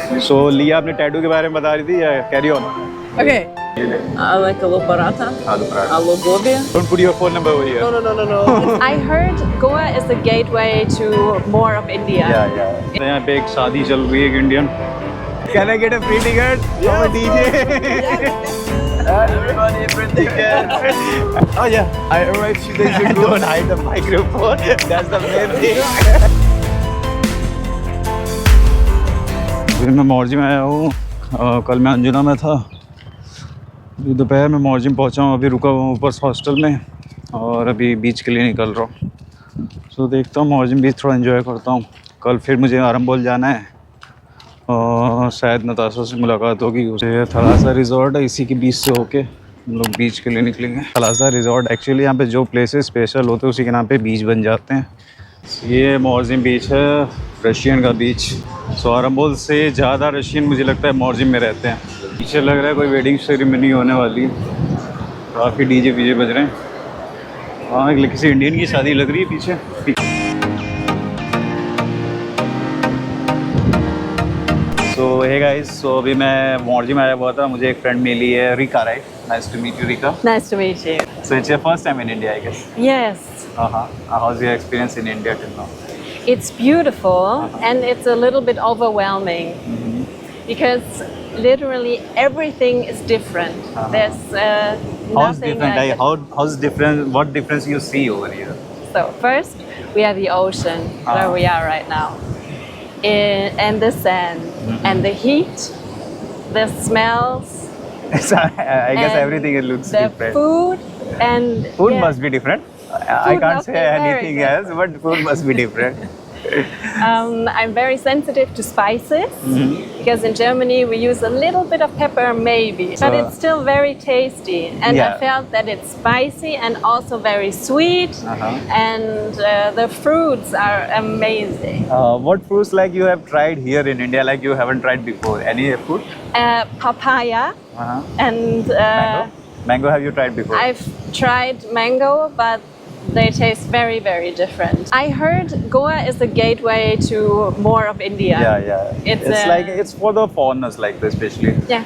So लिया आपने tattoo के बारे में बता रही थी या carry on? Okay. I like aloo paratha. आलू paratha. Aloo gobi. Don't put your phone number over here. No. I heard Goa is the gateway to more of India. Yeah. यहाँ पे एक शादी चल रही है एक Indian. Can I get a free ticket? I'm a DJ. Everybody free ticket. Oh yeah, I arrived 2 days ago. Don't hide the microphone. That's the main thing. फिर मैं मौर्जी में आया हूँ. कल मैं अंजुना में था. दोपहर में मौर्जी में पहुँचा हूँ. अभी रुका हुआ ऊपर हॉस्टल में और अभी बीच के लिए निकल रहा हूँ. सो देखता हूँ मौर्जी में बीच थोड़ा एंजॉय करता हूँ. कल फिर मुझे आरंबोल जाना है और शायद नताशा से मुलाकात होगी. उसे थलासा रिजॉर्ट है, इसी के बीच से होके हम लोग बीच के लिए निकलेंगे. थलासा रिजॉर्ट एक्चुअली यहाँ पे जो प्लेसेस स्पेशल होते हैं उसी के नाम पे बीच बन जाते हैं. ये मौर्जिम बीच है, रशियन का बीच. सो आरंबोल से ज़्यादा रशियन मुझे लगता है मौर्जिम में रहते हैं. पीछे लग रहा है कोई वेडिंग सेरेमनी होने वाली है. काफ़ी डीजे वीजे बज रहे हैं. हाँ, किसी इंडियन की शादी लग रही है पीछे. सो हे गाइस, सो अभी मैं मौर्जी में आया हुआ था. मुझे एक फ्रेंड मिली है, Rika, right? Nice to meet you, Rika. Nice to meet you. So it's your first time in India, I guess. Yes. How's your experience in India till now? It's beautiful and it's a little bit overwhelming because literally everything is different. There's How's nothing different? like it. How's different? What difference you see over here? So first we have the ocean where we are right now, and the sand and the heat, the smells. I guess and everything it looks the different. food and Food yeah. must be different. I Food can't must say be very anything else, but food must be different. I'm very sensitive to spices because in Germany we use a little bit of pepper maybe, but it's still very tasty. And I felt that it's spicy and also very sweet, and the fruits are amazing. What fruits like you have tried here in India like you haven't tried before? Any fruit? Papaya and Mango have you tried before? I've tried mango, but they taste very, very different. I heard Goa is the gateway to more of India. Yeah. It's like it's for the foreigners like this especially. Yeah.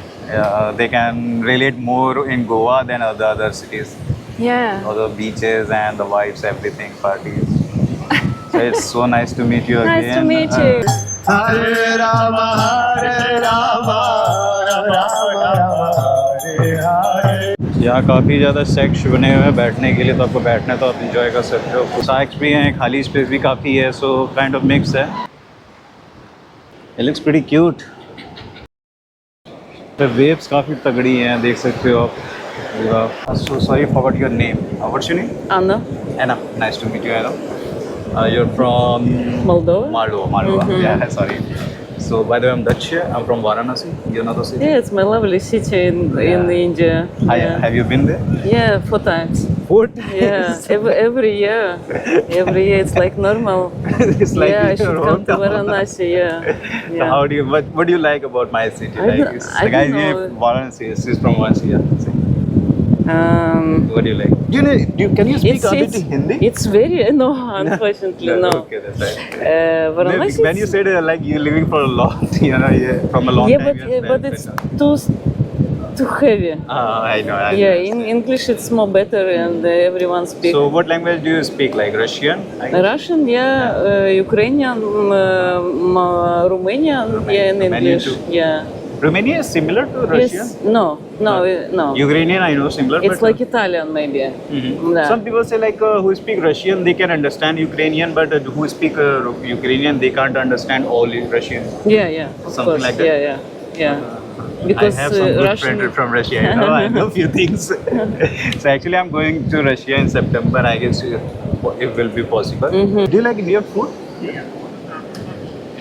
They can relate more in Goa than other cities. Yeah. All the beaches and the vibes, everything, parties. So it's so nice to meet you again. Nice to meet you. Hare Rama, Rama Hare Hare. यहाँ काफ़ी ज़्यादा सेक्श बने हुए हैं बैठने के लिए, तो आपको बैठना है तो आप इंजॉय कर सकते हो. साइक्स भी हैं, खाली स्पेस भी काफ़ी है. सो काइंड ऑफ मिक्स है. It looks pretty cute. The waves काफ़ी तगड़ी हैं, देख सकते हो आप. So sorry forgot your name. What's your name? Anna. Anna. Nice to meet you, Anna. You're from Moldova. Moldova. Yeah, sorry. So by the way, I'm Dutch here. I'm from Varanasi. You know the city? Yeah, it's my lovely city in India. Have you been there? Yeah, 4 times. 4 times? Yeah, every year. Every year it's like normal. It's like I your should come to hometown. Varanasi. Yeah. So how do you? What do you like about my city? I The guy don't here, know. Varanasi. She's from Varanasi. Yeah. What do you like? Can you speak a bit Hindi? It's very no, unfortunately no. Okay, that's right. Varanasi. When you said like you're living for a long, from a long time. But it's too heavy. I know. Yeah, in English it's more better and everyone speaks. So what language do you speak? Like Russian? Russian, yeah, Ukrainian, Romanian, yeah, and English. too? Yeah. Romania is similar to Russian? Yes. No. Ukrainian, I know, similar. It's but, like Italian, maybe. Yeah. Some people say like who speak Russian, they can understand Ukrainian, but who speak Ukrainian, they can't understand all Russian. Yeah, of Something course. like that. Yeah. Because I have some good Russian friends from Russia. I know a few things. So actually, I'm going to Russia in September. I guess it will be possible. Do you like Indian food?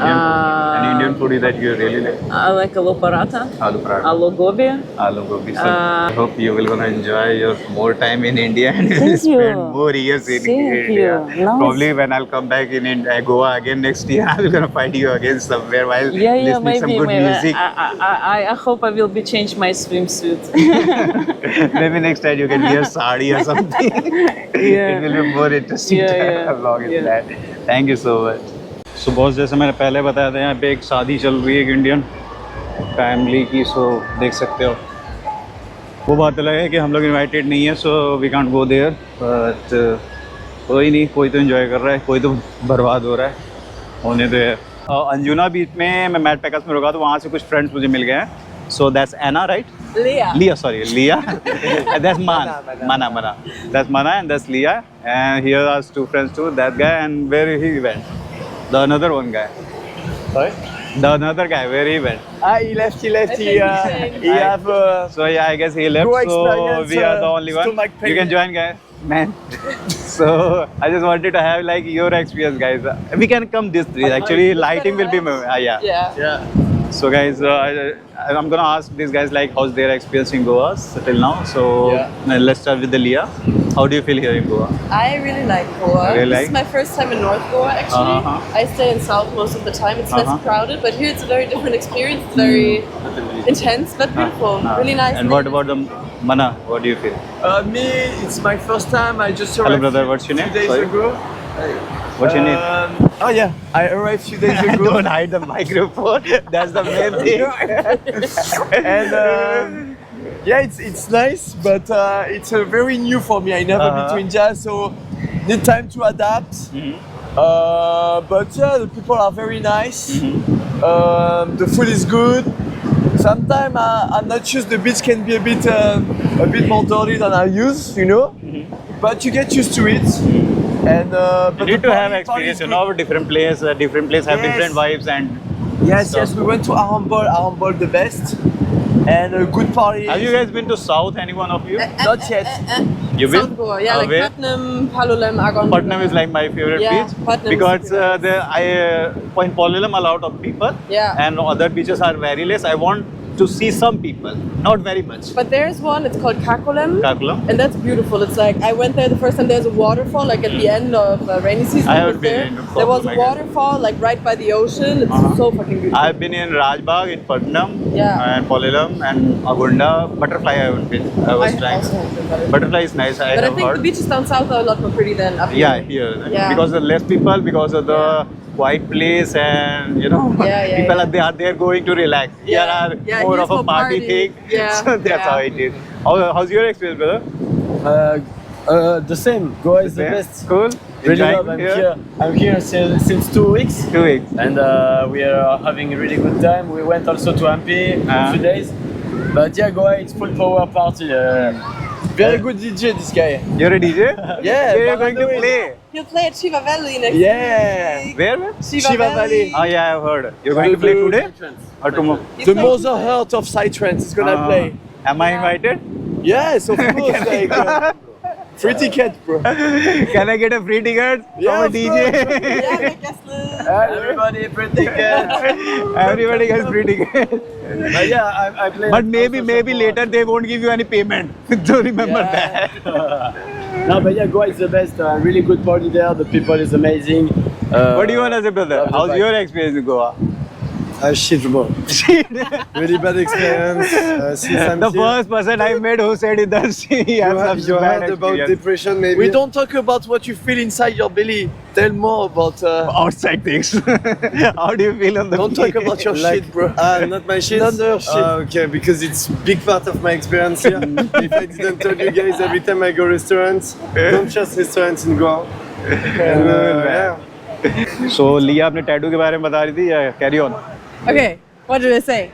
Any Indian food that you really like? I like aloo paratha. Aloo paratha. Aloo gobi. Aloo gobi. So I hope you will gonna enjoy your more time in India and you will Thank you. spend more years in Thank India. you. Nice. Probably when I'll come back in Goa again next year, I'm gonna find you again somewhere while listening maybe, some good music. I hope I will be change my swimsuit. Maybe next time you can wear sari or something. It will be more interesting to vlog in that. Thank you so much. So boss, जैसे मैंने पहले बताया था यहाँ पे एक शादी चल रही है एक इंडियन. फैमिली की, सो देख सकते हो। वो बात अलग है कि हम लोग इनवाइटेड नहीं है, so we can't go there, but कोई नहीं, कोई तो एंजॉय कर रहा है, कोई तो बर्बाद हो रहा है, होने तो है। अंजुना बीच में मैं मैट पैकर्स में रुका तो वहाँ से कुछ फ्रेंड्स मुझे मिल गए हैं। So that's Anna, right? Leah, sorry, Leah. That's Mana. That's Mana and that's Leah. And here are two friends too. That guy and where he went. The another one guy. Sorry? The another guy, where he went. He left. He have So yeah, I guess he left. Go So experience, we are the only one. stomach pain. You can join, guys. Man. So I just wanted to have like your experience, guys. We can come this three. Actually, lighting will be yeah. yeah. So guys, I'm gonna ask these guys like how's their experience in Goa till now. So let's start with the Leah. How do you feel here in Goa? I really like Goa. Really This like? is my first time in North Goa actually. Uh-huh. I stay in South most of the time. It's less crowded, but here it's a very different experience. It's very intense but beautiful. Really nice. And what about the Mana? What do you feel? Me, it's my first time. I just Hello arrived brother, what's your name? 2 days Sorry. ago. What's your name? Oh yeah, I arrived 2 days ago. Don't hide the microphone. That's the main thing. And yeah, it's nice, but it's very new for me. I never been to India, so need time to adapt. But yeah, the people are very nice. The food is good. Sometimes I'm not used. The beach can be a bit more dirty than I used, you know. But you get used to it. And You but need the to have party experience, is you know, different place have Yes. different vibes and good. Yes, we went to Arambol the best, and a good party. have you guys been to South, any one of you? Not yet. You've South been? Goa, yeah, like Where? Patnam, Palolem, Argon. Patnam is like my favorite Yeah, beach Patnam is because super nice. in Palolem a lot of people Yeah. and other beaches are very less. I want to see some people, not very much. But there's one, it's called Kakolem. Kakulam? And that's beautiful. It's like, I went there the first time, there's a waterfall, like at the end of rainy season. I I haven't was been there. in There was Kakolem, I a guess. waterfall, like right by the ocean. It's so fucking beautiful. I've been in Rajbagh in Patnam Yeah. and Palolem and Agunda. Butterfly I haven't been. I was trying. also haven't been there. Butterfly is nice. I But I have think heard. the beaches down south are a lot more pretty than up Yeah, here. here. Yeah. Because of less people, because of the quiet place, and you know, Yeah, people yeah. are there going to relax. Yeah. Here are Yeah, more here's of a more party party. thing. Yeah, So that's yeah. how it is. How's your experience, brother? The same. Goa is the Same? best. Cool. Really Enjoying love. I'm here since 2 weeks, 2 weeks. and we are having a really good time. We went also to Hampi a few days, but yeah, Goa it's full power party. Very good DJ, this guy. You're a DJ? Yeah, Where you're going to Halloween. play? He'll play at Shiva Valley next Yeah. week. Where? Shiva Valley. Oh yeah, I've heard. You're going to play today or tomorrow? He's The playing Mother Heart of Psytrance is gonna play. Am I invited? Yes, of course. Free ticket, bro. Can I get a free ticket Yeah, from a of DJ? Yeah, my guest list. Everybody, free ticket. Everybody gets free ticket. But yeah, I play. But maybe later they won't give you any payment. So remember that. No, but yeah, Goa is the best. Really good party there. The people is amazing. What do you want to say, brother? love the How's vibe. your experience in Goa? Shit, bro. Really bad experience. Since I'm The here. first person I met who said it does he has some You bad heard about experience. depression, maybe? We don't talk about what you feel inside your belly. Tell more about. Outside things. How do you feel on the Don't talk about your Like, shit, bro. not my shit. Not your shit. Okay, because it's big part of my experience here. If I didn't tell you guys, every time I go restaurants, don't trust restaurants in Goa. And, yeah. So लिया अपने tattoo के बारे में बता रही थी या carry on? Okay, what did I say?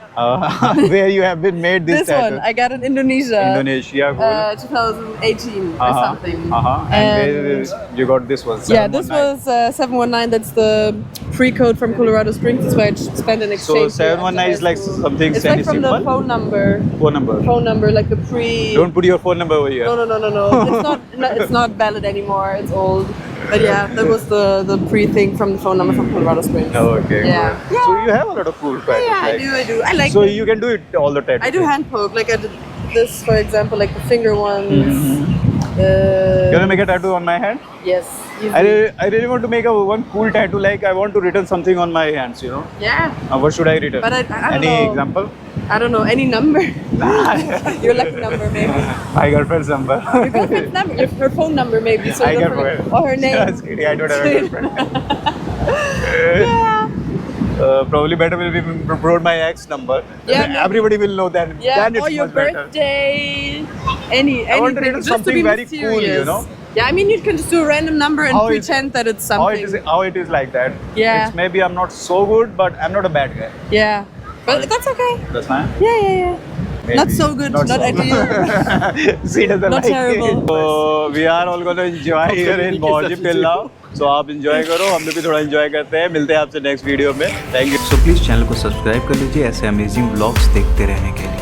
Where you have been made this, This tattoo? one, I got in Indonesia. Indonesia, cool. 2018 or something. And where you got this one? Yeah, this 719. was 719. That's the pre-code from Colorado Springs. That's where I spent an So exchange. year 719 is after like high school. something It's like from the semi-simple? phone number. Phone number. Phone number, like the pre. Don't put your phone number over here. No. It's not valid anymore. It's old. But yeah, that was the pre thing from the phone number from Colorado Springs. Oh, okay. Yeah. Cool. So you have a lot of cool tattoos. Yeah, I like- do. I like. So it. you can do it all the tattoos. I do hand poke. Like I did this, for example, like the finger ones. You wanna make a tattoo on my hand? Yes. I really want to make one cool tattoo. Like I want to written something on my hands. You know. Yeah. What should I written? But I don't Any know. example? I don't know any number. Your lucky number, maybe. My girlfriend's number. Your girlfriend's number, her phone number, maybe. So I you get don't forget. it. Or her name. Just kidding. I don't have a girlfriend. Yeah. Probably better will be provide my ex number. Yeah, maybe. Everybody will know then. Yeah, Then it's or your much better. birthday, I anything. want to do just something to be very mysterious. cool, you know? Yeah, I mean, you can just do a random number and How is pretend that it's How something. how it is like that. Yeah. It's maybe I'm not so good, but I'm not a bad guy. Yeah, but that's okay. That's fine. Yeah. Not so good, not so ideal. She doesn't Not like terrible. it. So we are all going to enjoy here in Morjim till now. So आप enjoy करो, हम भी थोड़ा enjoy करते हैं. मिलते हैं आपसे next video में. Thank you. So please channel को सब्सक्राइब कर लीजिए ऐसे अमेजिंग व्लॉग्स देखते रहने के लिए.